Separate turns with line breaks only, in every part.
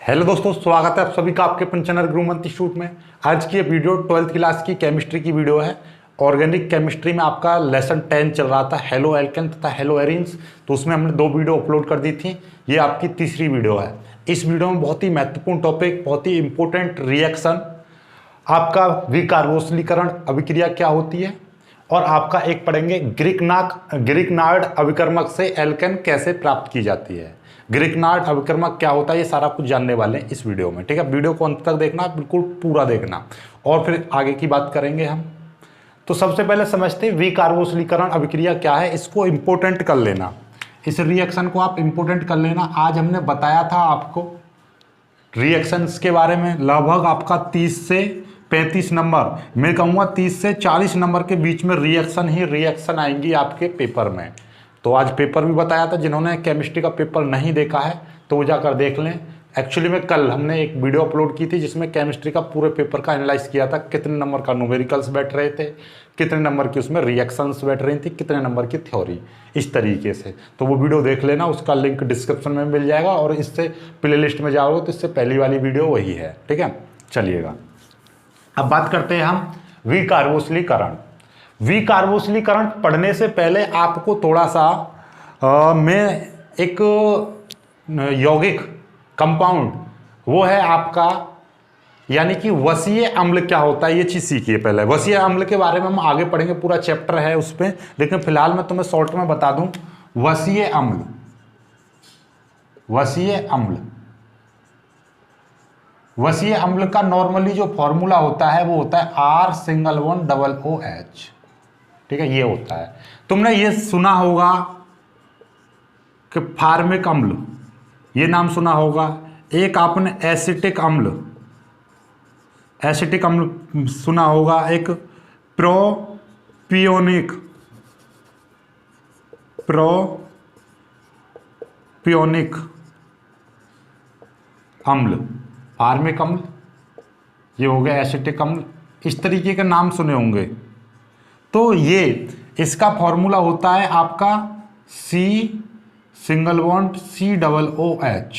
Hello दोस्तों, स्वागत है आप सभी का आपके अपन चैनल गुरुमंत्र इंस्टीट्यूट में। आज की ये वीडियो 12th क्लास की केमिस्ट्री की वीडियो है। ऑर्गेनिक केमिस्ट्री में आपका लेसन 10 चल रहा था, हेलो एल्केन तथा हेलो एरीन्स। तो उसमें हमने 2 वीडियो अपलोड कर दी थी। ये आपकी तीसरी वीडियो है। इस वीडियो में बहुत ही महत्वपूर्ण टॉपिक, बहुत ही इंपॉर्टेंट रिएक्शन, आपका विकार्बोक्सिलीकरण अभिक्रिया क्या होती है, और आपका एक पढ़ेंगे ग्रिग्नार्ड अभिकर्मक से एल्केन कैसे प्राप्त की जाती है। ग्रिग्नार्ड अभिकर्मक क्या होता है, ये सारा कुछ जानने वाले हैं इस वीडियो में। ठीक है, वीडियो को अंत तक देखना, बिल्कुल पूरा देखना, और फिर आगे की बात करेंगे हम। तो सबसे पहले समझते हैं विकार्बोक्सिलीकरण अभिक्रिया क्या है। इसको इंपोर्टेंट कर लेना, इस रिएक्शन को आप इंपोर्टेंट कर लेना। आज हमने बताया था आपको रिएक्शंस के बारे में, लगभग आपका 30 से 35 नंबर, मैं कहूँगा 30 से 40 नंबर के बीच में रिएक्शन ही रिएक्शन आएंगी आपके पेपर में। तो आज पेपर भी बताया था, जिन्होंने केमिस्ट्री का पेपर नहीं देखा है तो वो जाकर देख लें। एक्चुअली में कल हमने एक वीडियो अपलोड की थी जिसमें केमिस्ट्री का पूरे पेपर का एनालाइज किया था, कितने नंबर का न्यूमेरिकल्स बैठ रहे थे, कितने नंबर की उसमें रिएक्शंस बैठ रही थी, कितने नंबर की थ्योरी, इस तरीके से। तो वो वीडियो देख लेना, उसका लिंक डिस्क्रिप्शन में मिल जाएगा, और इससे प्ले लिस्ट में जाओगे तो इससे पहली वाली वीडियो वही है। ठीक है, चलिएगा अब बात करते हैं हम विकार्बोक्सिलीकरण। विकार्बोक्सिलीकरण पढ़ने से पहले आपको थोड़ा सा मैं एक यौगिक कंपाउंड, वो है आपका, यानी कि वसीय अम्ल क्या होता है, ये चीज सीखिए पहले। वसीय अम्ल के बारे में हम आगे पढ़ेंगे, पूरा चैप्टर है उस पर, लेकिन फिलहाल मैं तुम्हें शॉर्ट में बता दूं। वसीय अम्ल, वसीय अम्ल, वसीय अम्ल का नॉर्मली जो फॉर्मूला होता है वो होता है R≡OH। ठीक है, ये होता है। तुमने ये सुना होगा कि फार्मिक अम्ल, ये नाम सुना होगा। एक आपने एसिटिक अम्ल, एसिटिक अम्ल सुना होगा। एक प्रोपियोनिक, प्रोपियोनिक अम्ल, फार्मिक अम्ल, ये हो गया एसिटिक अम्ल। इस तरीके के नाम सुने होंगे। तो ये इसका फॉर्मूला होता है आपका C≡COOH,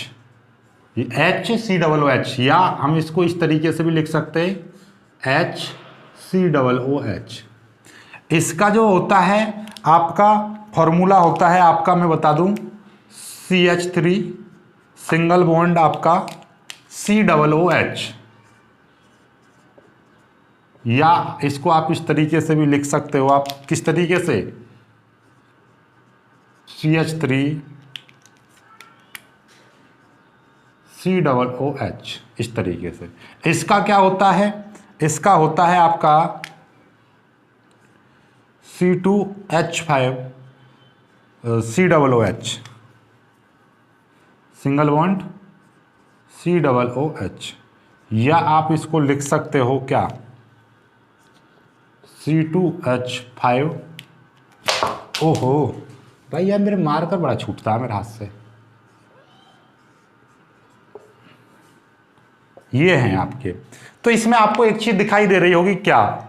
ये HCOOH, या हम इसको इस तरीके से भी लिख सकते हैं HCOOH। इसका जो होता है आपका फॉर्मूला होता है आपका, मैं बता दूं, CH3 सिंगल बॉन्ड आपका COOH, या इसको आप इस तरीके से भी लिख सकते हो। आप किस तरीके से, CH3 COOH, इस तरीके से। इसका क्या होता है, इसका होता है आपका C2H5 COOH, single bond COOH, या आप इसको लिख सकते हो क्या, C2H5। ओहो भाई यार, मेरे मार्कर बड़ा छूटता है मेरे हाथ से। ये हैं आपके। तो इसमें आपको एक चीज दिखाई दे रही होगी क्या,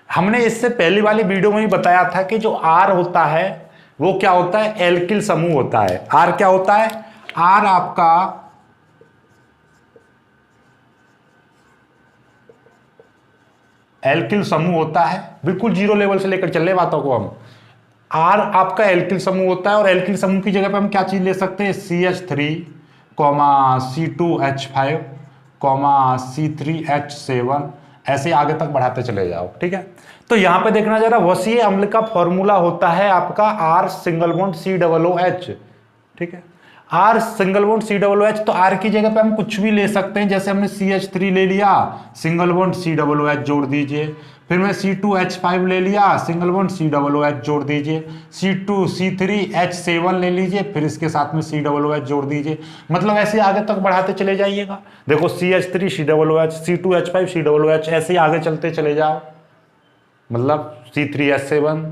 हमने इससे पहली वाली वीडियो में ही बताया था कि जो R होता है वो क्या होता है, एल्किल समूह होता है। R क्या होता है, R आपका एल्किल समूह होता है। बिल्कुल जीरो लेवल से लेकर चल रहे बातों को हम। R आपका एल्किल समूह होता है, और एल्किल समूह की जगह पे हम क्या चीज ले सकते हैं, CH3, C2H5, C3H7, ऐसे आगे तक बढ़ाते चले जाओ। ठीक है, तो यहां पे देखना जरा, वसीय अम्ल का फॉर्मूला होता है आपका R≡COOH। ठीक है, R≡COOH। तो R की जगह पे हम कुछ भी ले सकते हैं, जैसे हमने CH3 ले लिया, सिंगल बॉन्ड COOH जोड़ दीजिए। फिर मैं C2H5 ले लिया, सिंगल बॉन्ड COOH जोड़ दीजिए। C3H7 ले लीजिए, फिर इसके साथ में COOH जोड़ दीजिए। मतलब ऐसे आगे तक बढ़ाते चले जाइएगा। देखो CH3 COOH, C2H5 COOH, ऐसे आगे चलते चले जाओ, मतलब C3H7,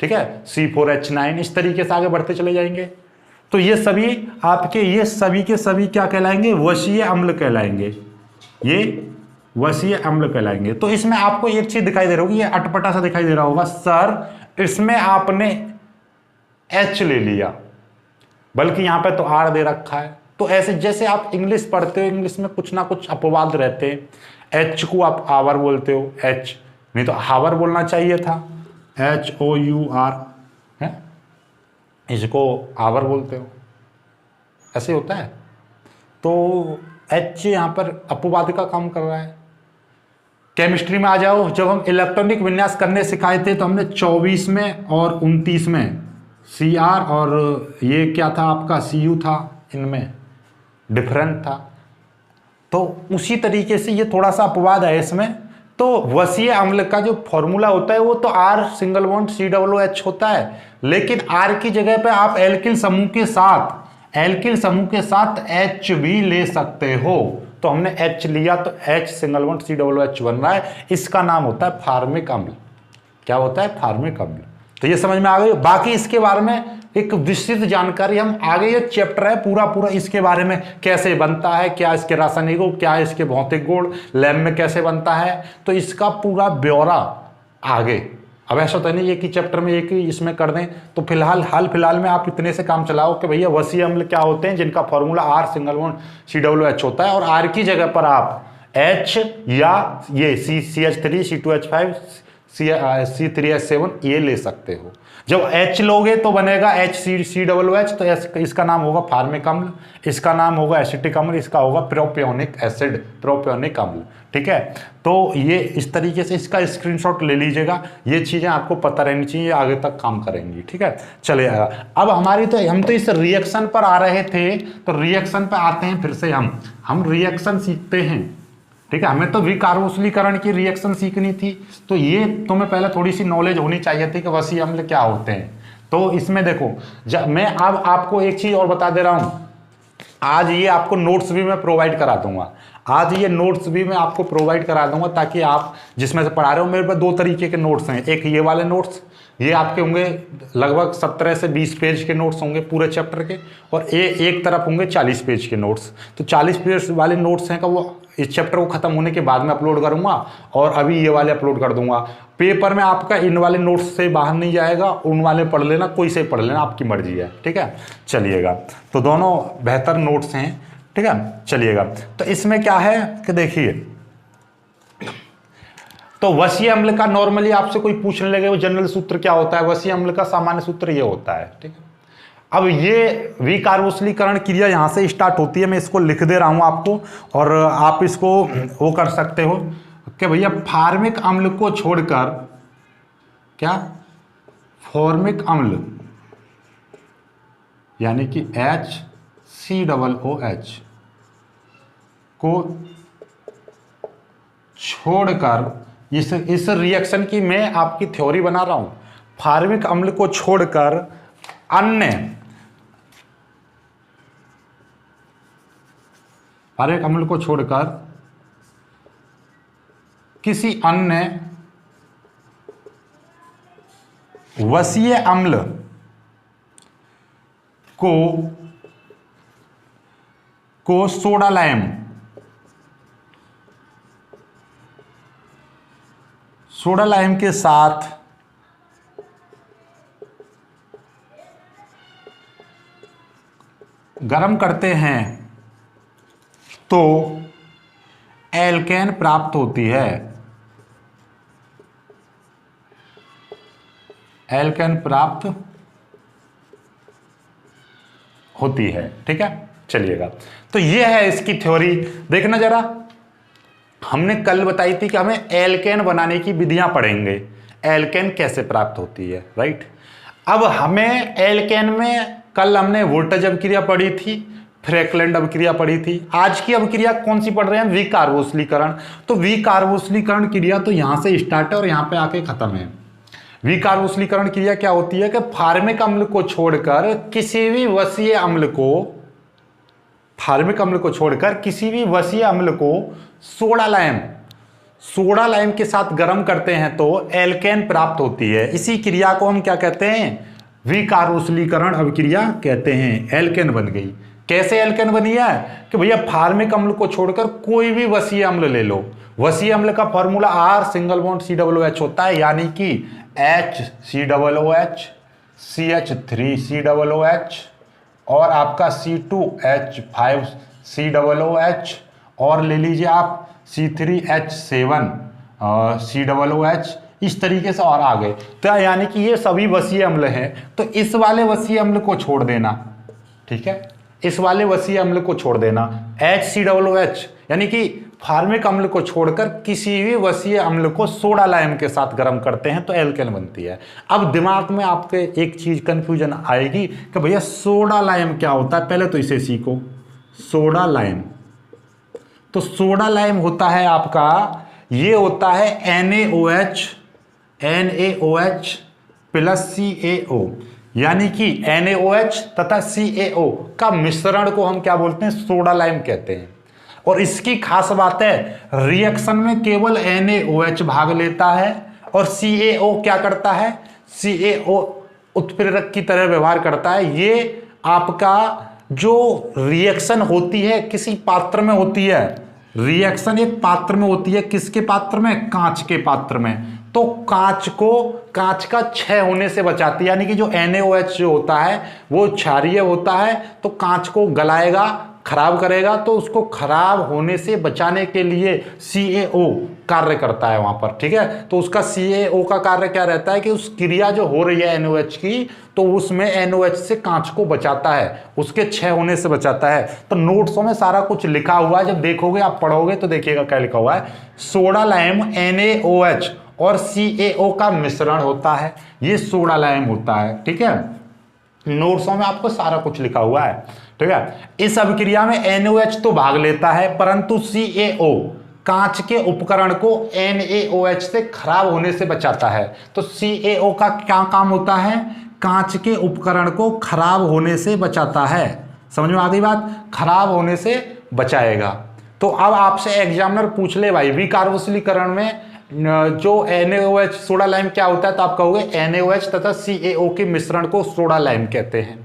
ठीक है, C4H9, इस तरीके से आगे बढ़ते चले जाएंगे। तो ये सभी आपके, ये सभी के सभी क्या कहलाएंगे, वसीय अम्ल कहलाएंगे। ये वसीय अम्ल कहलाएंगे। तो इसमें आपको एक चीज दिखाई दे रही होगी, ये अटपटा सा दिखाई दे रहा होगा, सर इसमें आपने H ले लिया, बल्कि यहां पे तो R दे रखा है, तो ऐसे जैसे आप इंग्लिश पढ़ते हो, इंग्लिश में कुछ ना कुछ अपवाद रहते हैं। एच को आप आवर बोलते हो, एच नहीं तो हावर बोलना चाहिए था, HOUR है, इसको आवर बोलते हो, ऐसे होता है। तो एच यहाँ पर अपवाद का काम कर रहा है। केमिस्ट्री में आ जाओ, जब हम इलेक्ट्रॉनिक विन्यास करने सिखाए थे तो हमने 24 में और 29 में CR और ये क्या था आपका CU था, इनमें डिफरेंट था। तो उसी तरीके से ये थोड़ा सा अपवाद है इसमें। तो वसीय अम्ल का जो फॉर्मूला होता है वो तो R सिंगल बॉन्ड COOH होता है, लेकिन R की जगह पे आप एल्किल समूह के साथ H भी ले सकते हो। तो हमने H लिया तो H सिंगल बॉन्ड COOH बन रहा है, इसका नाम होता है फार्मिक अम्ल। क्या होता है? फार्मिक अम्ल। तो ये समझ में आ गई। बाकी इसके बारे में एक विस्तृत जानकारी हम आगे, ये चैप्टर है पूरा इसके बारे में, कैसे बनता है, क्या इसके रासायनिक गुण, क्या इसके भौतिक गुण, लैब में कैसे बनता है, तो इसका पूरा ब्यौरा आगे। अब ऐसा तो नहीं एक ही चैप्टर में एक ही इसमें कर दें, तो हाल फिलहाल में आप इतने से काम चलाओ कि भैया वसीय अम्ल क्या होते हैं, जिनका formula R single bond COOH होता है, और R की जगह पर आप H या ये CH3 C2H5 C3H7 ये ले सकते हो। जब H लोगे तो बनेगा HCOOH, तो इसका नाम होगा फार्मिक अम्ल, इसका नाम होगा एसिटिक अम्ल, इसका होगा प्रोपियोनिक एसिड, प्रोपियोनिक अम्ल। ठीक है, तो ये इस तरीके से इसका स्क्रीनशॉट ले लीजिएगा। ये चीजें आपको पता रहनी चाहिए, आगे तक काम करेंगी। ठीक है, चलिए अब हम तो इस रिएक्शन पर आ रहे थे, तो रिएक्शन पर आते हैं फिर से। हम रिएक्शन सीखते हैं। ठीक है, हमें तो विकार्बोक्सिलीकरण की रिएक्शन सीखनी थी, तो ये तुम्हें पहले थोड़ी सी नॉलेज होनी चाहिए थी कि वसीय अम्ल क्या होते हैं। तो इसमें देखो, मैं अब आपको एक चीज और बता दे रहा हूं, आज ये आपको नोट्स भी मैं प्रोवाइड करा दूंगा। आज ये नोट्स भी मैं आपको प्रोवाइड करा दूंगा, ताकि आप जिसमें से पढ़ा रहे हो, मेरे पास 2 तरीके के नोट्स हैं। एक ये वाले नोट्स, ये आपके होंगे लगभग 17 से 20 पेज के नोट्स होंगे पूरे चैप्टर के, और एक तरफ होंगे 40 पेज के नोट्स। तो 40 पेज वाले नोट्स हैं का वो इस चैप्टर को खत्म होने के बाद में अपलोड करूंगा, और अभी ये वाले अपलोड कर दूंगा। पेपर में आपका इन वाले नोट्स से बाहर नहीं जाएगा, उन वाले पढ़ लेना, कोई से पढ़ लेना, आपकी मर्जी है। ठीक है, चलिएगा, तो दोनों बेहतर नोट्स हैं। ठीक है, चलिएगा, तो इसमें क्या है कि देखिए, तो वसीय अम्ल का नॉर्मली आपसे कोई पूछने लगे वो जनरल सूत्र क्या होता है, वसीय अम्ल का सामान्य सूत्र ये होता है। ठीक है, अब ये विकार्बोक्सिलीकरण क्रिया यहां से स्टार्ट होती है, मैं इसको लिख दे रहा हूं आपको, और आप इसको वो कर सकते हो कि भैया फार्मिक अम्ल को छोड़कर, क्या फॉर्मिक अम्ल यानी कि HCOOH को छोड़कर, इस रिएक्शन की मैं आपकी थ्योरी बना रहा हूं, फार्मिक अम्ल को छोड़कर अन्य फार्मिक अम्ल को छोड़कर किसी अन्य वसीय अम्ल को सोडा लाइम के साथ गर्म करते हैं तो एल्केन प्राप्त होती है। एल्केन प्राप्त होती है। ठीक है, चलिएगा, तो ये है इसकी थ्योरी। देखना जरा, हमने कल बताई थी कि हमें एल्केन बनाने की विधियां पढ़ेंगे, एल्केन कैसे प्राप्त होती है। राइट, अब हमें एल्केन में कल हमने वोल्टेज अभिक्रिया पढ़ी थी, फ्रैकलैंड अभिक्रिया पढ़ी थी। आज की अभिक्रिया कौन सी पढ़ रहे हैं? विकार्बोक्सिलीकरण। तो विकार्बोक्सिलीकरण क्रिया तो यहां से स्टार्ट है और यहां पे आके खत्म है। विकार्बोक्सिलीकरण क्रिया क्या होती है कि फार्मिक अम्ल को छोड़कर किसी भी वसीय अम्ल को सोडा लाइम के साथ गर्म करते हैं तो एल्केन प्राप्त होती है। इसी क्रिया को हम क्या कहते हैं? विकार्बोक्सिलीकरण अभिक्रिया कहते हैं। एल्केन बन गई। कैसे एल्केन बनी है कि भैया फार्मिक अम्ल को छोड़कर कोई भी वसीय अम्ल ले लो। वसीय अम्ल का formula R single bond COOH होता है, यानी कि HCOOH CH3COOH और आपका C2H5COOH और ले लीजिए आप C3H7 COOH, इस तरीके से और आगे। तो यानी कि ये सभी वसीय अम्ल हैं। तो इस वाले वसीय अम्ल को छोड़ देना, ठीक है, इस वाले वसीय अम्ल को छोड़ देना HCOOH, यानी कि फार्मिक अम्ल को छोड़कर किसी भी वसीय अम्ल को सोडा लाइम के साथ गर्म करते हैं तो एल्केन बनती है। अब दिमाग में आपके एक चीज कंफ्यूजन आएगी कि भैया सोडा लाइम क्या होता है, पहले तो इसे सीखो। सोडा लाइम, तो सोडा लाइम होता है आपका, ये होता है NaOH प्लस CaO, यानी कि NaOH तथा CaO का मिश्रण को हम क्या बोलते हैं, सोडा लाइम कहते हैं। और इसकी खास बात है, रिएक्शन में केवल NaOH भाग लेता है और CaO क्या करता है, CaO उत्प्रेरक की तरह व्यवहार करता है। ये आपका जो रिएक्शन होती है किसी पात्र में होती है, रिएक्शन एक पात्र में होती है, किसके पात्र में, कांच के पात्र में। तो कांच का क्षय होने से बचाती है, यानी कि जो NaOH जो होता है वो क्षारीय होता है, तो कांच को गलाएगा, खराब करेगा, तो उसको खराब होने से बचाने के लिए CaO कार्य करता है वहां पर, ठीक है। तो उसका CaO का कार्य क्या रहता है कि उस क्रिया जो हो रही है NaOH की, तो उसमें NaOH से कांच को बचाता है, उसके क्षय होने से बचाता है। तो नोट्सों में सारा कुछ लिखा हुआ है, जब देखोगे आप पढ़ोगे तो देखिएगा क्या लिखा हुआ है। सोडा लाइम NaOH और CaO का मिश्रण होता है, ये सोडा लाइम होता है, ठीक है। नोट्सों में आपको सारा कुछ लिखा हुआ है, ठीक है। इस अभिक्रिया में NaOH तो भाग लेता है, परंतु CaO कांच के उपकरण को NaOH से खराब होने से बचाता है। तो CaO का क्या काम होता है, कांच के उपकरण को खराब होने से बचाता है। समझ में आ गई बात, खराब होने से बचाएगा। तो अब आपसे एग्जामिनर पूछ ले भाई विकार्बोक्सिलीकरण में जो NaOH सोडा लाइम क्या होता है, तो आप कहोगे NaOH तथा CaO के मिश्रण को सोडा लाइम कहते हैं।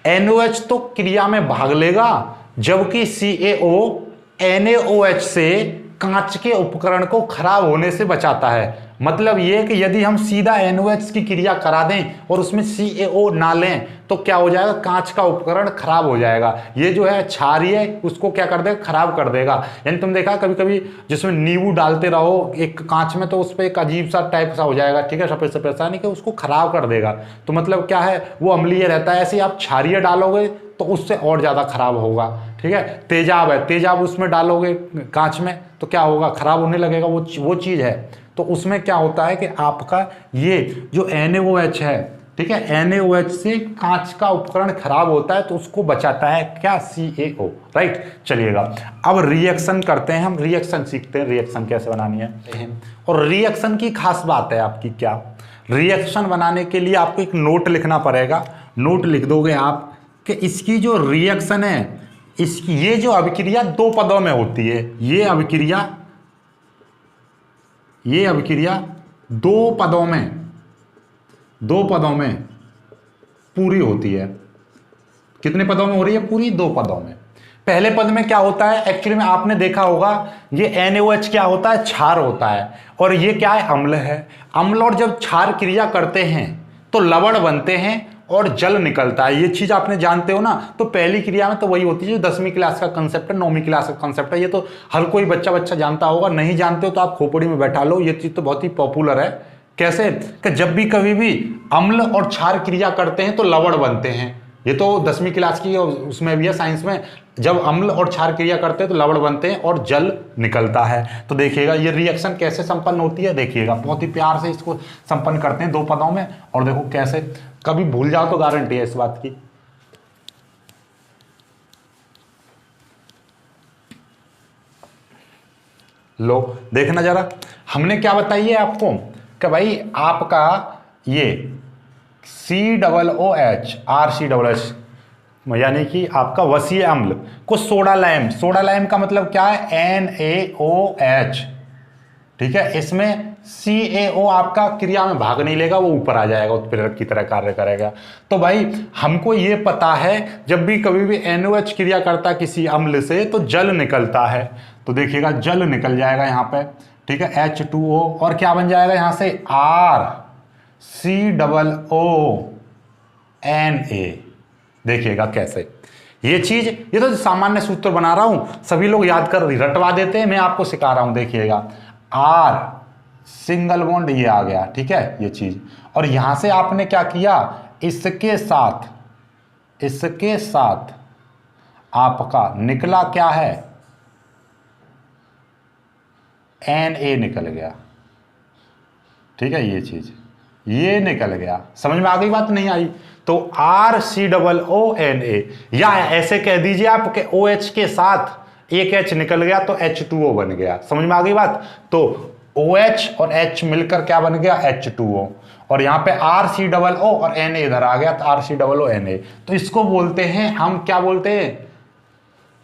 NaOH तो क्रिया में भाग लेगा, जबकि CaO NaOH से कांच के उपकरण को खराब होने से बचाता है। मतलब ये कि यदि हम सीधा NaOH की क्रिया करा दें और उसमें CaO ना लें तो क्या हो जाएगा, कांच का उपकरण खराब हो जाएगा। ये जो है क्षारीय उसको क्या कर देगा, खराब कर देगा। यानी तुम देखा कभी कभी जिसमें नींबू डालते रहो एक कांच में, तो उस पर एक अजीब सा टाइप सा हो जाएगा, ठीक है, सफेद सफेद सा, नहीं कि उसको खराब कर देगा। तो मतलब क्या है, वो अम्लीय रहता है। ऐसे ही आप क्षारीय डालोगे तो उससे और ज़्यादा खराब होगा, ठीक है। तेजाब है, तेजाब उसमें डालोगे कांच में तो क्या होगा, खराब होने लगेगा, वो चीज़ है। तो उसमें क्या होता है कि आपका ये जो NaOH है, ठीक है, NaOH से कांच का उपकरण खराब होता है तो उसको बचाता है क्या, CaO, राइट। चलिएगा अब रिएक्शन करते हैं, हम रिएक्शन सीखते हैं, रिएक्शन कैसे बनानी है। और रिएक्शन की खास बात है आपकी क्या, रिएक्शन बनाने के लिए आपको एक नोट लिखना पड़ेगा। नोट लिख दोगे आप कि इसकी जो रिएक्शन है, इसकी ये जो अभिक्रिया दो पदों में होती है, ये अभिक्रिया दो पदों में पूरी होती है। कितने पदों में हो रही है, पूरी दो पदों में। पहले पद में क्या होता है, एक्चुअली में आपने देखा होगा ये NaOH क्या होता है, क्षार होता है, और ये क्या है, अम्ल है। अम्ल और जब क्षार क्रिया करते हैं तो लवण बनते हैं और जल निकलता है। ये चीज आपने जानते हो ना। तो पहली क्रिया में तो वही होती है जो 10वीं क्लास का कंसेप्ट है, 9वीं क्लास का कंसेप्ट है। ये तो हर कोई बच्चा जानता होगा, नहीं जानते हो तो आप खोपड़ी में बैठा लो। ये चीज तो बहुत ही पॉपुलर है। कैसे कि जब भी कभी भी अम्ल और क्षार क्रिया करते हैं तो लवण बनते हैं। ये तो 10वीं क्लास की उसमें भी है, साइंस में। जब अम्ल और क्षार क्रिया करते हैं तो लवण बनते हैं और जल निकलता है। तो देखिएगा ये रिएक्शन कैसे संपन्न होती है, देखिएगा बहुत ही प्यार से इसको संपन्न करते हैं दो पदों में। और देखो कैसे, कभी भूल जाओ तो गारंटी है इस बात की। लो देखना जरा, हमने क्या बताई है आपको कि भाई आपका ये COOH RCOOH यानी कि आपका वसीय अम्ल को सोडा लाइम का मतलब क्या है, NaOH, ठीक है। इसमें CaO आपका क्रिया में भाग नहीं लेगा, वो ऊपर आ जाएगा, उत्प्रेरक की तरह कार्य करेगा। तो भाई हमको ये पता है जब भी कभी भी NaOH क्रिया करता है किसी अम्ल से तो जल निकलता है। तो देखिएगा जल निकल जाएगा यहाँ पे, ठीक है, H2O, और क्या बन जाएगा यहाँ से RCOONA, देखिएगा कैसे ये चीज, ये तो सामान्य सूत्र बना रहा हूं, सभी लोग याद कर रटवा देते हैं, मैं आपको सिखा रहा हूं। देखिएगा आर सिंगल बॉन्ड ये आ गया, ठीक है ये चीज, और यहां से आपने क्या किया, इसके साथ आपका निकला क्या है, Na निकल गया, ठीक है ये चीज, ये निकल गया। समझ में आ गई बात, नहीं आई? तो RCOONA, या ऐसे कह दीजिए आप कि OH के साथ एक H निकल गया तो H2O बन गया। समझ में आ गई बात? तो OH और H मिलकर क्या बन गया, H2O, और यहां पे RCOO और Na इधर आ गया तो RCOONA। तो इसको बोलते हैं हम, क्या बोलते हैं,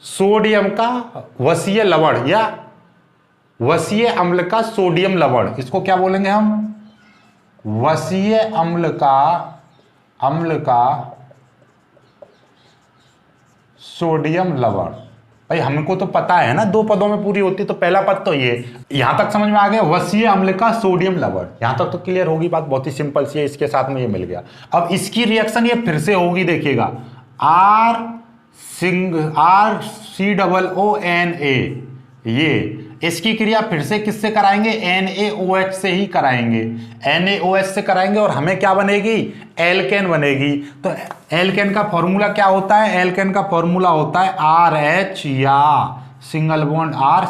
सोडियम का वसीय लवण या वसीय अम्ल का सोडियम लवण। इसको क्या बोलेंगे हम, वसीय अम्ल का सोडियम लवण। भाई हमको तो पता है ना, दो पदों में पूरी होती, तो पहला पद तो ये, यहां तक समझ में आ गया, वसीय अम्ल का सोडियम लवण। यहां तक तो क्लियर होगी बात, बहुत ही सिंपल सी है, इसके साथ में ये मिल गया। अब इसकी रिएक्शन ये फिर से होगी, देखिएगा RCOONA, ये इसकी क्रिया फिर से किससे कराएंगे, NaOH से ही कराएंगे, NaOH से कराएंगे, और हमें क्या बनेगी, एल्केन बनेगी। तो एल्केन का फॉर्मूला क्या होता है, एल्केन का फॉर्मूला होता है RH या सिंगल बॉन्ड R,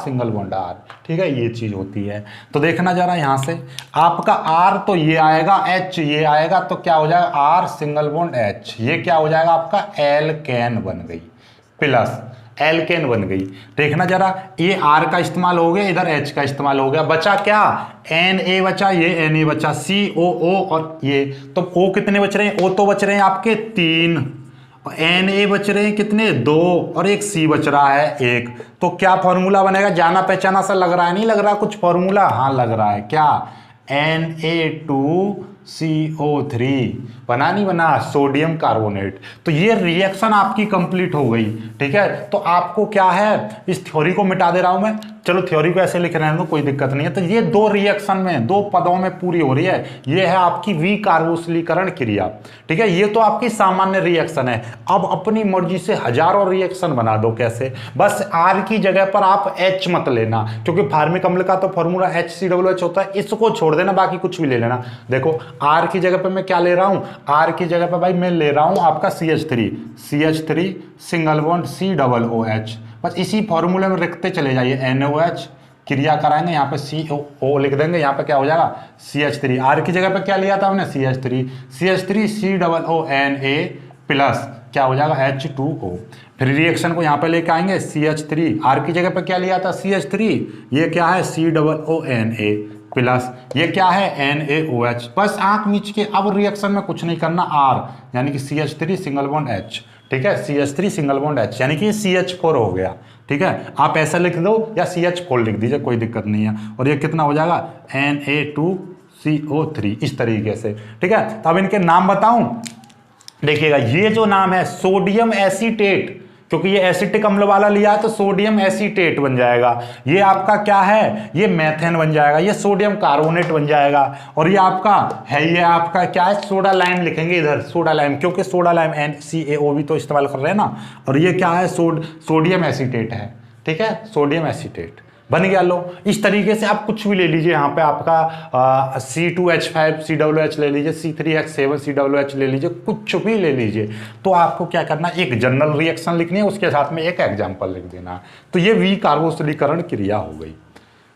ठीक है ये चीज होती है। तो देखना जरा यहां से, आपका R तो ये आएगा, H ये आएगा, तो क्या हो जाएगा R सिंगल बॉन्ड H, ये क्या हो जाएगा आपका एल्केन बन गई, प्लस एल्केन बन गई। देखना जरा, ये R का इस्तेमाल हो गया, इधर H का इस्तेमाल हो गया, बचा क्या, Na बचा, ये Na बचा, COO और ये, तो O कितने बच रहे हैं, O तो बच रहे हैं आपके 3, और Na बच रहे हैं कितने, 2, और एक C बच रहा है 1। तो क्या फॉर्मूला बनेगा, जाना पहचाना सा लग रहा है, नहीं लग रहा कुछ फॉर्मूला, हाँ लग रहा है, क्या, Na2CO3 बना, नहीं बना, सोडियम कार्बोनेट। तो ये रिएक्शन आपकी कंप्लीट हो गई, ठीक है। तो आपको क्या है, इस थ्योरी को मिटा दे रहा हूं मैं, चलो थ्योरी को ऐसे लिख रहे हैं तो कोई दिक्कत नहीं है। तो ये दो रिएक्शन में, दो पदों में पूरी हो रही है, ये है आपकी विकार्बोक्सिलीकरण क्रिया, ठीक है। ये तो आपकी सामान्य रिएक्शन है। अब अपनी मर्जी से हजारों रिएक्शन बना दो, कैसे, बस R की जगह पर आप H मत लेना, क्योंकि फार्मिक अम्ल का तो फॉर्मूला HCOOH होता है, इसको छोड़ देना, बाकी कुछ भी ले लेना। देखो R की जगह पर मैं क्या ले रहा हूं, R की जगह पर भाई मैं ले रहा हूं आपका CH3 सिंगल बॉन्ड COOH, बस इसी फॉर्मूले में रखते चले जाइए, NaOH क्रिया कराएंगे, यहाँ पे CO लिख देंगे, यहाँ पे क्या हो जाएगा CH3, R की जगह पे क्या लिया था हमने, CH3 COONA प्लस क्या हो जाएगा H2O। फिर रिएक्शन को यहाँ पे लेके आएंगे, CH3, R की जगह पे क्या लिया था CH3, ये क्या है COONA प्लस ये क्या है NaOH, बस आंख मीच के। अब रिएक्शन में कुछ नहीं करना, R यानी कि CH3 सिंगल बॉन्ड H, ठीक है, CH3 सिंगल बॉन्ड H यानी कि CH4 हो गया, ठीक है। आप ऐसा लिख दो या CH4 लिख दीजिए, कोई दिक्कत नहीं है। और ये कितना हो जाएगा Na2CO3, इस तरीके से, ठीक है। तो अब इनके नाम बताऊं, देखिएगा ये जो नाम है सोडियम एसीटेट, क्योंकि ये एसिटिक अम्ल वाला लिया है तो सोडियम एसीटेट बन जाएगा। ये आपका क्या है, ये मेथेन बन जाएगा, ये सोडियम कार्बोनेट बन जाएगा, और ये आपका है, ये आपका क्या है, सोडा लाइम लिखेंगे इधर, सोडा लाइम, क्योंकि सोडा लाइम NCAO भी तो इस्तेमाल कर रहे हैं ना। और ये क्या है, सोडियम एसीटेट है, ठीक है, सोडियम एसीटेट बन गया। लो इस तरीके से आप कुछ भी ले लीजिए, यहाँ पे आपका C2H5 COOH ले लीजिए, C3H7 COOH ले लीजिए, कुछ भी ले लीजिए। तो आपको क्या करना, एक जनरल रिएक्शन लिखनी है, उसके साथ में एक एग्जाम्पल लिख देना। तो ये विकार्बोक्सिलीकरण क्रिया हो गई।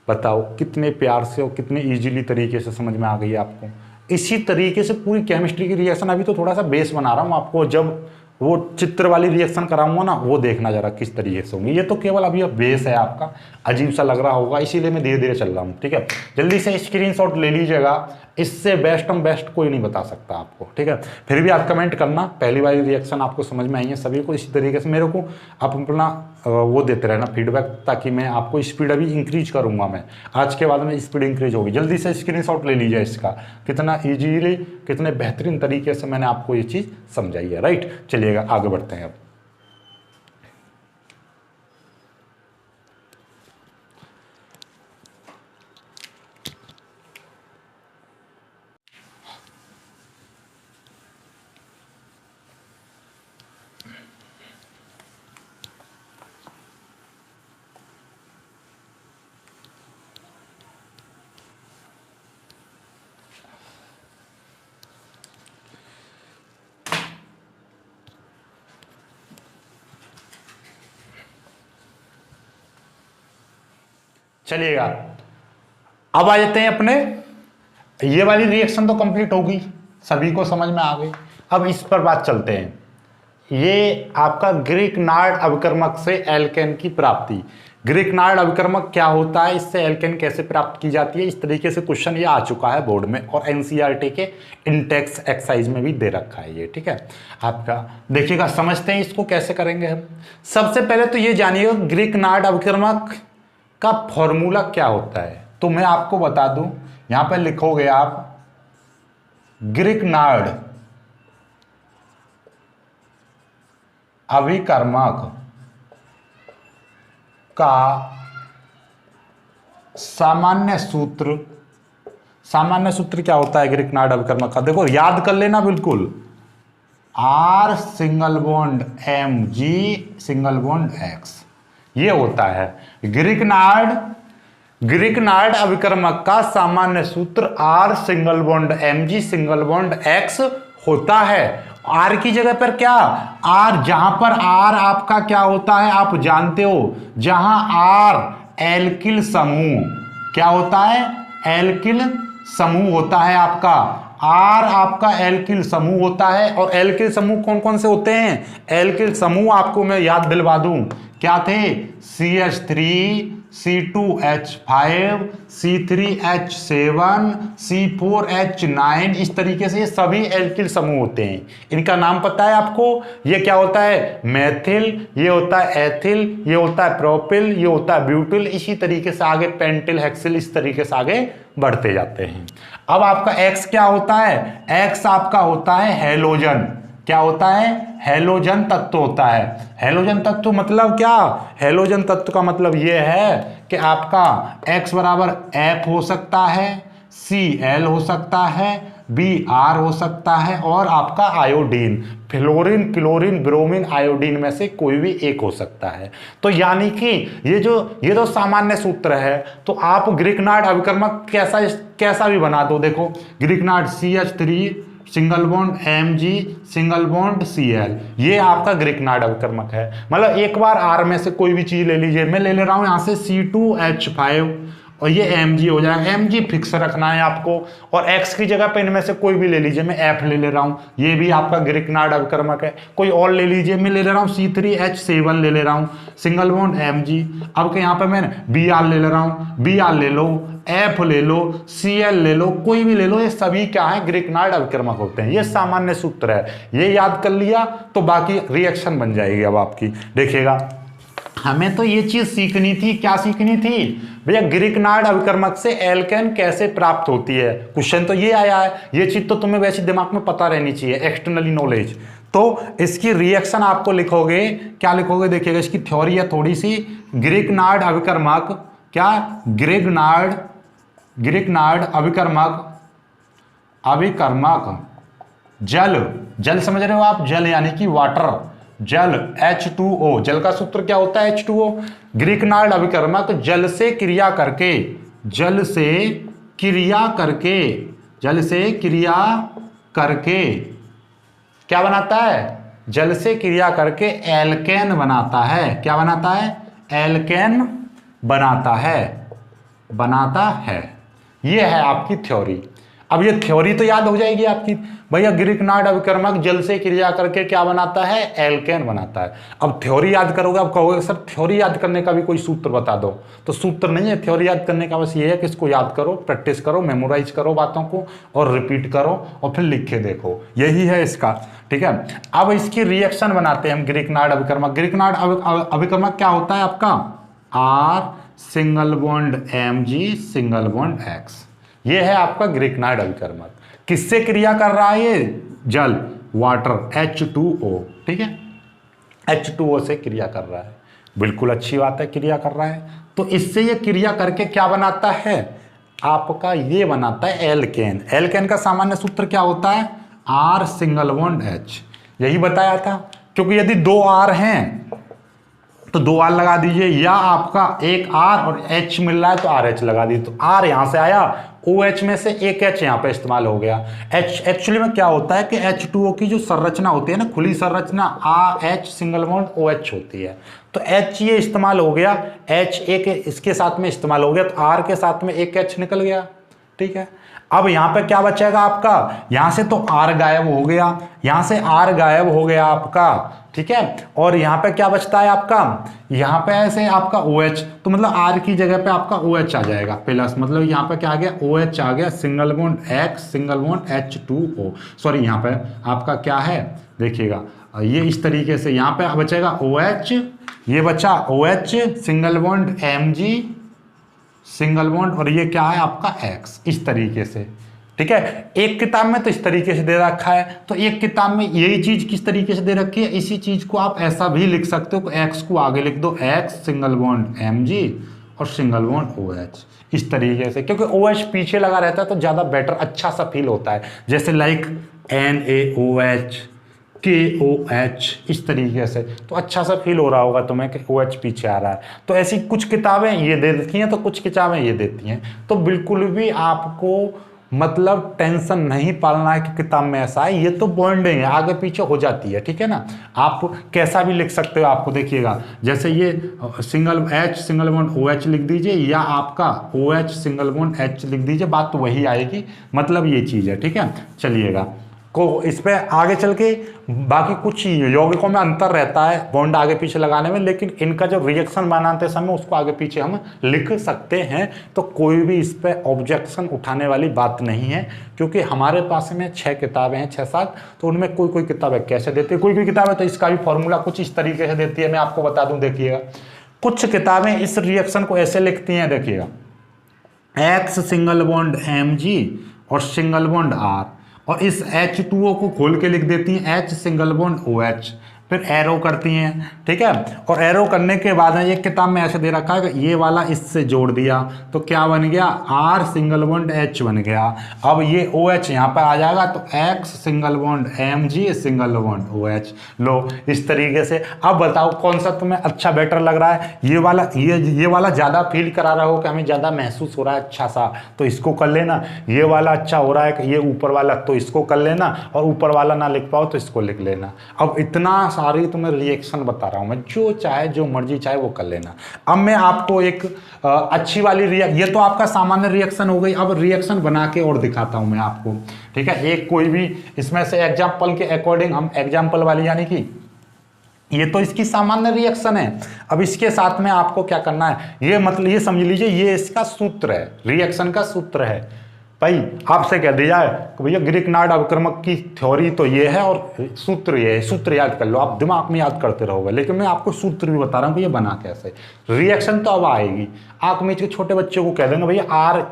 बताओ कितने प्यार से और कितने ईजिली तरीके से समझ में आ गई आपको। इसी तरीके से पूरी केमिस्ट्री की रिएक्शन, अभी तो थोड़ा सा बेस बना रहा हूँ आपको, जब वो चित्र वाली रिएक्शन कराऊंगा ना, वो देखना जरा किस तरीके से होंगी। ये तो केवल अभी अब बेस है आपका, अजीब सा लग रहा होगा, इसीलिए मैं धीरे धीरे चल रहा हूँ, ठीक है। जल्दी से स्क्रीनशॉट ले लीजिएगा, इससे बेस्ट कोई नहीं बता सकता आपको, ठीक है। फिर भी आप कमेंट करना, पहली बार रिएक्शन आपको समझ में आई है सभी को, इसी तरीके से मेरे को आप अपना वो देते रहना फीडबैक, ताकि मैं आपको स्पीड अभी इंक्रीज करूंगा। मैं आज के बाद में स्पीड इंक्रीज होगी। जल्दी से स्क्रीनशॉट ले लीजिए इसका, कितना ईजीली, कितने बेहतरीन तरीके से मैंने आपको ये चीज़ समझाई है, राइट। चलिएगा आगे बढ़ते हैं अब। चलिएगा, अब आ जाते हैं अपने, ये वाली रिएक्शन तो कंप्लीट होगी, सभी को समझ में आ गई। अब इस पर बात चलते हैं, ये आपका ग्रिकनार्ड अभिकर्मक से एल्केन की प्राप्ति। ग्रिकनार्ड अभिकर्मक क्या होता है, इससे एल्केन कैसे प्राप्त की जाती है, इस तरीके से क्वेश्चन ये आ चुका है बोर्ड में, और एनसीईआरटी के इंडेक्स एक्सरसाइज में भी दे रखा है ये, ठीक है आपका। देखिएगा, समझते हैं इसको कैसे करेंगे हम। सबसे पहले तो ये जानिएगा ग्रिकनार्ड अभिकर्मक का फॉर्मूला क्या होता है, तो मैं आपको बता दूं, यहां पर लिखोगे आप ग्रिकनार्ड अभिकर्मक का सामान्य सूत्र क्या होता है ग्रिकनार्ड अभिकर्मक का, देखो याद कर लेना बिल्कुल, R single bond Mg single bond X, ये होता है ग्रिकनार्ड अभिकर्मक का सामान्य सूत्र R single bond Mg single bond X होता है। R की जगह पर क्या, R, जहां पर R आपका क्या होता है आप जानते हो, जहां R एल्किल समूह, क्या होता है, एल्किल समूह होता है आपका, R आपका एल्किल समूह होता है। और एल्किल समूह कौन कौन से होते हैं, एल्किल समूह आपको मैं याद दिलवा दूं, क्या थे, CH3 C2H5 C3H7 C4H9, इस तरीके से ये सभी एल्किल समूह होते हैं। इनका नाम पता है आपको, ये क्या होता है, मैथिल, ये होता है एथिल, ये होता है प्रोपिल, ये होता है ब्यूटिल, इसी तरीके से आगे पेंटिल, हेक्सिल, इस तरीके से आगे बढ़ते जाते हैं। अब आपका X क्या होता है, X आपका होता है हैलोजन, क्या होता है, हैलोजन तत्व होता है। हैलोजन तत्व मतलब क्या, हैलोजन तत्व का मतलब ये है कि आपका X बराबर F हो सकता है, Cl हो सकता है, Br हो सकता है, और आपका iodine, fluorine, chlorine, bromine, iodine में से कोई भी एक हो सकता है। तो यानी कि ये तो सामान्य सूत्र है। तो आप ग्रिकनार्ड अभिकर्मक कैसा भी बना दो, देखो ग्रिकनार्ड CH3 single bond Mg single bond Cl, ये आपका ग्रिकनार्ड अभिकर्मक है। मतलब एक बार R में से कोई भी चीज ले लीजिए, मैं ले रहा हूं यहां से C2H5 और ये Mg हो जाएगा, Mg फिक्स रखना है आपको, और X की जगह पे इनमें से कोई भी ले लीजिए, मैं F ले रहा हूँ, ये भी आपका ग्रिकनार्ड अभिकर्मक है। कोई और ले लीजिए, मैं ले रहा हूँ C3H7 ले रहा हूँ सिंगल बॉन्ड Mg। अब यहाँ पे मैं Br ले रहा हूँ, Br ले लो, F ले लो, Cl ले लो, कोई भी ले लो, ये सभी क्या है, ग्रिकनार्ड अभिकर्मक होते हैं। ये सामान्य सूत्र है, ये याद कर लिया तो बाकी रिएक्शन बन जाएगी। अब आपकी देखिएगा, हमें तो ये चीज सीखनी थी, क्या सीखनी थी भैया, ग्रिकनार्ड अभिकर्मक से एल्केन कैसे प्राप्त होती है। क्वेश्चन तो ये आया है, ये चीज तो तुम्हें वैसे दिमाग में पता रहनी चाहिए, एक्सटर्नली नॉलेज। तो इसकी रिएक्शन आपको लिखोगे, क्या लिखोगे, देखिएगा इसकी थ्योरी है थोड़ी सी। ग्रिकनार्ड अभिकर्मक, क्या, ग्रिकनार्ड अभिकर्मक जल समझ रहे हो आप, जल यानी कि वाटर, जल H2O, जल का सूत्र क्या होता है, H2O। ग्रिकनार्ड अभिकर्मक जल से क्रिया करके क्या बनाता है, जल से क्रिया करके एल्केन बनाता है। क्या बनाता है, एल्केन बनाता है। ये है आपकी थ्योरी। अब ये थ्योरी तो याद हो जाएगी आपकी, भैया ग्रिकनार्ड अभिकर्मक जल से क्रिया करके क्या बनाता है, एल्केन बनाता है। अब थ्योरी याद करोगे, अब कहोगे सर थ्योरी याद करने का भी कोई सूत्र बता दो, तो सूत्र नहीं है थ्योरी याद करने का, बस ये है कि इसको याद करो, प्रैक्टिस करो, मेमोराइज करो बातों को और रिपीट करो और फिर लिख के देखो, यही है इसका, ठीक है। अब इसकी रिएक्शन बनाते हैं हम ग्रिकनार्ड अभिकर्मक। ग्रिकनार्ड अभिकर्मक क्या होता है आपका, R single bond Mg single bond X, ये है आपका ग्रिकनार्ड अभिकर्मक। किससे क्रिया कर रहा है ये, जल, वाटर, H2O, ठीक है, H2O से क्रिया कर रहा है, बिल्कुल अच्छी बात है, क्रिया कर रहा है। तो इससे ये क्रिया करके क्या बनाता है आपका, ये बनाता है एल्केन। एल्केन का सामान्य सूत्र क्या होता है, R सिंगल बॉन्ड H, यही बताया था। क्योंकि यदि दो R हैं तो 2 R लगा दीजिए, या आपका एक R और H मिल रहा है तो RH लगा दीजिए। तो R यहाँ से आया, OH में से एक H यहाँ पे इस्तेमाल हो गया। H एक्चुअली में क्या होता है कि H2O की जो संरचना होती है ना, खुली संरचना RH सिंगल बॉन्ड OH होती है, तो H ये इस्तेमाल हो गया, H एक इसके साथ में इस्तेमाल हो गया, तो R के साथ में एक H निकल गया। ठीक है, अब यहाँ पे क्या बचेगा आपका, यहाँ से तो R गायब हो गया, यहाँ से R गायब हो गया आपका। ठीक है, और यहाँ पे क्या बचता है आपका, यहाँ पे ऐसे आपका OH, तो मतलब R की जगह पे आपका OH आ जाएगा प्लस, मतलब यहाँ पे क्या आ गया, OH आ गया, single bond X single bond H2O, sorry यहाँ पे आपका क्या है देखिएगा, ये इस तरीके से यहाँ पे बचेगा OH, ये बचा OH single bond Mg single bond, और ये क्या है आपका X, इस तरीके से। ठीक है, एक किताब में तो इस तरीके से दे रखा है, तो एक किताब में यही चीज किस तरीके से दे रखी है, इसी चीज को आप ऐसा भी लिख सकते हो, X को आगे लिख दो, X सिंगल बॉन्ड Mg और सिंगल बॉन्ड OH, इस तरीके से, क्योंकि OH पीछे लगा रहता है तो ज्यादा बेटर अच्छा सा फील होता है, जैसे लाइक NaOH KOH, इस तरीके से, तो अच्छा सा फील हो रहा होगा तुम्हें कि OH पीछे आ रहा है। तो ऐसी कुछ किताबें ये दे देती हैं तो कुछ किताबें ये देती हैं, तो बिल्कुल भी आपको मतलब टेंशन नहीं पालना है कि किताब में ऐसा है, ये तो बॉन्डिंग है, आगे पीछे हो जाती है। ठीक है ना, आप कैसा भी लिख सकते हो, आपको देखिएगा जैसे ये single H single bond OH लिख दीजिए, या आपका OH सिंगल बॉन्ड H लिख दीजिए, बात तो वही आएगी, मतलब ये चीज़ है। ठीक है, चलिएगा को इस पे आगे चल के बाकी कुछ यौगिकों में अंतर रहता है बॉन्ड आगे पीछे लगाने में, लेकिन इनका जो रिएक्शन बनाते समय उसको आगे पीछे हम लिख सकते हैं, तो कोई भी इस पे ऑब्जेक्शन उठाने वाली बात नहीं है, क्योंकि हमारे पास में 6 किताबें हैं, 6-7, तो उनमें कोई कोई किताबें कैसे देती है, कोई कोई किताबें तो इसका भी फॉर्मूला कुछ इस तरीके से देती है। मैं आपको बता दूं, देखिएगा कुछ किताबें इस रिएक्शन को ऐसे लिखती हैं, देखिएगा X सिंगल बॉन्ड Mg और सिंगल बॉन्ड R, और इस H2O को खोल के लिख देती हैं H सिंगल बॉन्ड OH, फिर एरो करती हैं। ठीक है, और एरो करने के बाद एक किताब में ऐसे दे रखा है कि ये वाला इससे जोड़ दिया तो क्या बन गया, R सिंगल बॉन्ड H बन गया। अब ये OH यहाँ पर आ जाएगा तो X single bond Mg single bond OH। लो इस तरीके से। अब बताओ कौन सा तुम्हें अच्छा बेटर लग रहा है, ये वाला ज़्यादा फील करा रहा हो कि हमें ज़्यादा महसूस हो रहा है अच्छा सा, तो इसको कर लेना। ये वाला अच्छा हो रहा है कि ये ऊपर वाला, तो इसको कर लेना, और ऊपर वाला ना लिख पाओ तो इसको लिख लेना। अब इतना सारी तुम्हें रिएक्शन बता रहा हूं मैं, जो चाहे जो मर्जी चाहे वो कर लेना। अब मैं आपको एक अच्छी वाली ये तो आपका सामान्य रिएक्शन हो गई, अब रिएक्शन बना के और दिखाता हूं मैं आपको। ठीक है, एक कोई भी इसमें से एग्जाम्पल के अकॉर्डिंग हम एग्जाम्पल वाली, यानी कि ये तो इसकी सामान्य रिएक्शन है। अब इसके साथ में आपको क्या करना है, ये मतलब ये समझ लीजिए ये इसका सूत्र है, रिएक्शन का सूत्र है। भाई आपसे कह दिया है कि भैया ग्रिकनार्ड अवक्रमक की थ्योरी तो ये है और सूत्र ये है, सूत्र याद कर लो, आप दिमाग में याद करते रहोगे, लेकिन मैं आपको सूत्र भी बता रहा हूँ कि ये बना कैसे। रिएक्शन तो अब आएगी, आप में के छोटे बच्चों को कह देंगे भैया R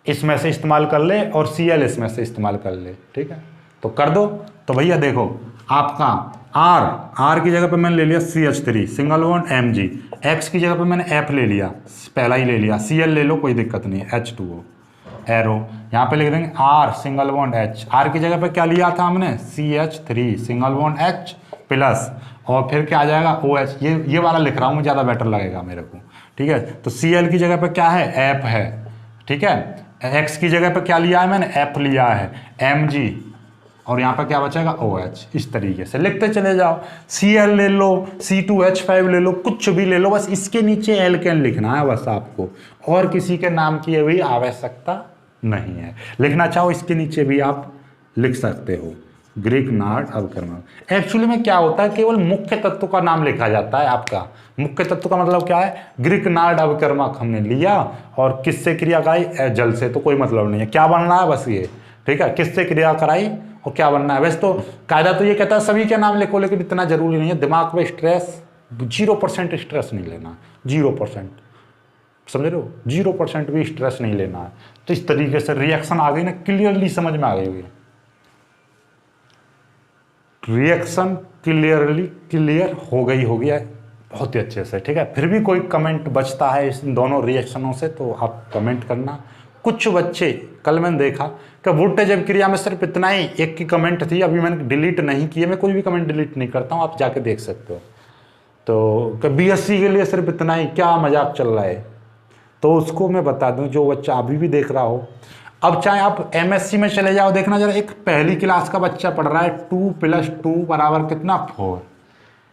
इसमें से इस्तेमाल कर ले और Cl इसमें से इस्तेमाल कर ले, ठीक है, तो कर दो। तो भैया देखो आपका R की जगह पे मैंने ले लिया CH3 single bond Mg, X की जगह पे मैंने F ले लिया, पहला ही ले लिया, Cl ले लो कोई दिक्कत नहीं, H2O एरो यहाँ पे लिख देंगे R single bond H, R की जगह पे क्या लिया था हमने CH3 single bond H plus, और फिर क्या आ जाएगा OH, ये वाला लिख रहा हूँ मैं, ज़्यादा बेटर लगेगा मेरे को। ठीक है, तो Cl की जगह पे क्या है F है, ठीक है, X की जगह पे क्या लिया है मैंने F लिया है, Mg, और यहाँ पर क्या बचेगा OH। इस तरीके से लिखते चले जाओ, Cl ले लो, C2H5 ले लो, कुछ भी ले लो, बस इसके नीचे एल्केन लिखना है बस आपको, और किसी के नाम की भी आवश्यकता नहीं है। लिखना चाहो इसके नीचे भी आप लिख सकते हो, ग्रिकनार्ड अवक्रमक। एक्चुअली में क्या होता है, केवल मुख्य तत्व का नाम लिखा जाता है आपका। मुख्य तत्व का मतलब क्या है, ग्रिकनार्ड अवक्रमक हमने लिया और किससे क्रिया कराई, जल से, तो कोई मतलब नहीं है, क्या बनना है बस ये, ठीक है, किससे क्रिया कराई और क्या बनना है। वैसे तो कायदा तो ये कहता है सभी के नाम लिखो, लेकिन इतना जरूरी नहीं है, दिमाग में स्ट्रेस 0% स्ट्रेस नहीं लेना, 0%, समझ रहे हो, 0% भी स्ट्रेस नहीं लेना है। तो इस तरीके से रिएक्शन आ गई ना, क्लियरली समझ में आ गई होगी, रिएक्शन क्लियर हो गई होगी बहुत ही अच्छे से। ठीक है, फिर भी कोई कमेंट बचता है इस दोनों रिएक्शनों से तो आप कमेंट करना। कुछ बच्चे, कल मैंने देखा कि वुड जब क्रिया में सिर्फ इतना ही एक की कमेंट थी, अभी मैंने डिलीट नहीं किए, मैं कोई भी कमेंट डिलीट नहीं करता हूँ, आप जाके देख सकते हो। तो बीएससी के लिए सिर्फ इतना ही, क्या मजाक चल रहा है। तो उसको मैं बता दूं, जो बच्चा अभी भी देख रहा हो, अब चाहे आप एमएससी में चले जाओ, देखना जरा, एक पहली क्लास का बच्चा पढ़ रहा है 2 + 2 बराबर कितना 4,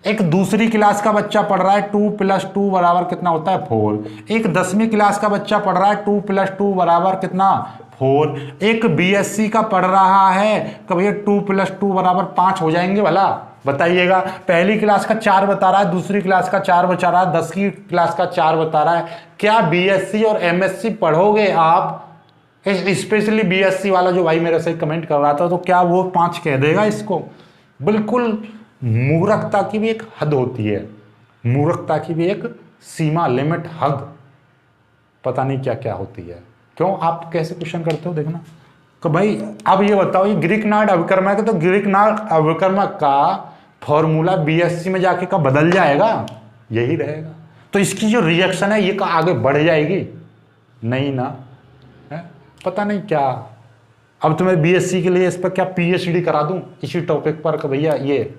एक दूसरी क्लास का बच्चा पढ़ रहा है 2 + 2 बराबर कितना होता है 4, एक 10वीं क्लास का बच्चा पढ़ रहा है 2 + 2 बराबर कितना 4, एक बीएससी का पढ़ रहा है कभी 2 + 2 बराबर 5 हो जाएंगे भला, बताइएगा। पहली क्लास का 4 बता रहा है, दूसरी क्लास का 4 बता रहा है, 10वीं क्लास का 4 बता रहा है। क्या बीएससी और एमएससी पढ़ोगे आप, स्पेशली बीएससी वाला जो भाई मेरे से कमेंट कर रहा था, तो क्या वो 5 कह देगा इसको? बिल्कुल। मूर्खता की भी एक हद होती है, मूर्खता की भी एक सीमा, लिमिट, हद, पता नहीं क्या क्या होती है। क्यों आप कैसे क्वेश्चन करते हो, देखना तो भाई। अब ये बताओ, ये ग्रीक नाट अविकर्मक है, तो ग्रीक नाट अविकर्मक का फॉर्मूला बीएससी में जाके का बदल जाएगा? यही रहेगा। तो इसकी जो रिएक्शन है ये का आगे बढ़ जाएगी? नहीं ना, है? पता नहीं क्या। अब तुम्हें बीएससी के लिए इस पर क्या पीएचडी करा दूं इसी टॉपिक पर कि भैया ये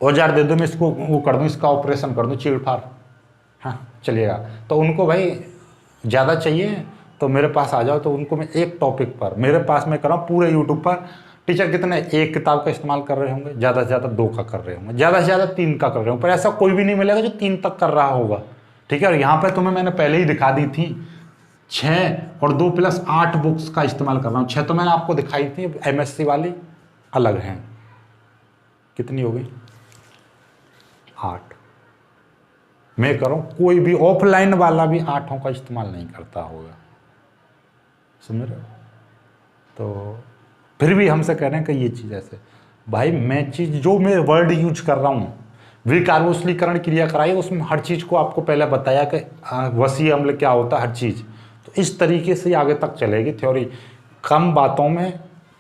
औजार दे दो, मैं इसको वो कर दूं, इसका ऑपरेशन कर दूं, चीड़-फाड़, हाँ चलिएगा। तो उनको भाई ज़्यादा चाहिए तो मेरे पास आ जाओ, तो उनको मैं एक टॉपिक पर, मेरे पास मैं कर रहा हूँ पूरे यूट्यूब पर, टीचर कितने, एक किताब का इस्तेमाल कर रहे होंगे, ज़्यादा से ज़्यादा 2 का कर रहे होंगे, ज़्यादा से ज़्यादा 3 का कर रहे होंगे, पर ऐसा कोई भी नहीं मिलेगा जो 3 तक कर रहा होगा, ठीक है। और यहाँ पर तुम्हें मैंने पहले ही दिखा दी थी 6 और 2 + 8 बुक्स का इस्तेमाल कर रहा हूँ। 6 तो मैंने आपको दिखाई थी, एमएससी वाली अलग हैं। कितनी हो गई? 8। मैं कर रहा हूँ, कोई भी ऑफलाइन वाला भी 8 का इस्तेमाल नहीं करता होगा, समझ रहे हो? तो फिर भी हमसे कह रहे हैं कि ये चीज़ ऐसे, भाई मैं चीज़ जो मैं वर्ड यूज कर रहा हूँ, विकार्बोक्सीकरण क्रिया कराई, उसमें हर चीज़ को आपको पहले बताया कि वसीय अम्ल क्या होता है, हर चीज़। तो इस तरीके से आगे तक चलेगी थ्योरी, कम बातों में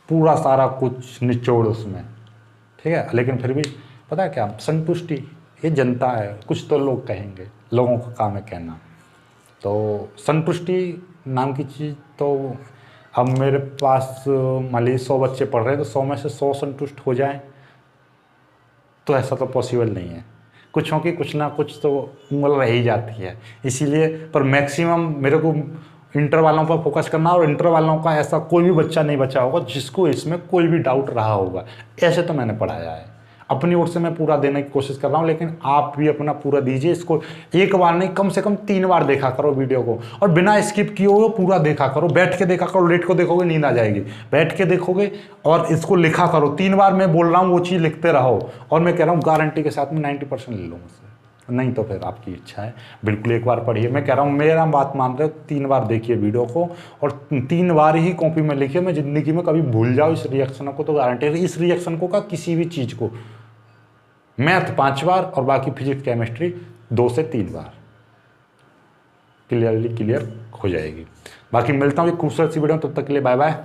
पूरा सारा कुछ निचोड़ उसमें, ठीक है। लेकिन फिर भी पता है क्या, संतुष्टि, ये जनता है, कुछ तो लोग कहेंगे, लोगों का काम है कहना। तो संतुष्टि नाम की चीज़, तो अब मेरे पास मान लीजिए 100 बच्चे पढ़ रहे हैं, तो 100 में से 100 संतुष्ट हो जाएं, तो ऐसा तो पॉसिबल नहीं है। कुछों की कुछ ना कुछ तो उंगल रह ही जाती है, इसीलिए। पर मैक्सिमम मेरे को इंटर वालों पर फोकस करना, और इंटर वालों का ऐसा कोई भी बच्चा नहीं बचा होगा जिसको इसमें कोई भी डाउट रहा होगा। ऐसे तो मैंने पढ़ाया है, अपनी ओर से मैं पूरा देने की कोशिश कर रहा हूँ, लेकिन आप भी अपना पूरा दीजिए। इसको एक बार नहीं, कम से कम 3 बार देखा करो वीडियो को, और बिना स्किप किए हुए पूरा देखा करो। बैठ के देखा करो, लेट को देखोगे नींद आ जाएगी, बैठ के देखोगे और इसको लिखा करो। 3 बार मैं बोल रहा हूँ वो चीज़ लिखते रहो, और मैं कह रहा हूँ गारंटी के साथ में 90% ले लो मुझसे, नहीं तो फिर आपकी इच्छा है। बिल्कुल एक बार पढ़िए, मैं कह रहा हूँ, मेरा बात मान रहे हो, 3 बार देखिए वीडियो को, और 3 बार ही कॉपी में लिखिए। मैं ज़िंदगी में कभी भूल जाओ इस रिएक्शन को, तो गारंटी है इस रिएक्शन को का किसी भी चीज़ को, मैथ 5 बार और बाकी फिजिक्स केमिस्ट्री 2 से 3 बार क्लियर हो जाएगी। बाकी मिलता हूँ एक खूबसूरत सी वीडियो, तब तक के लिए बाय बाय।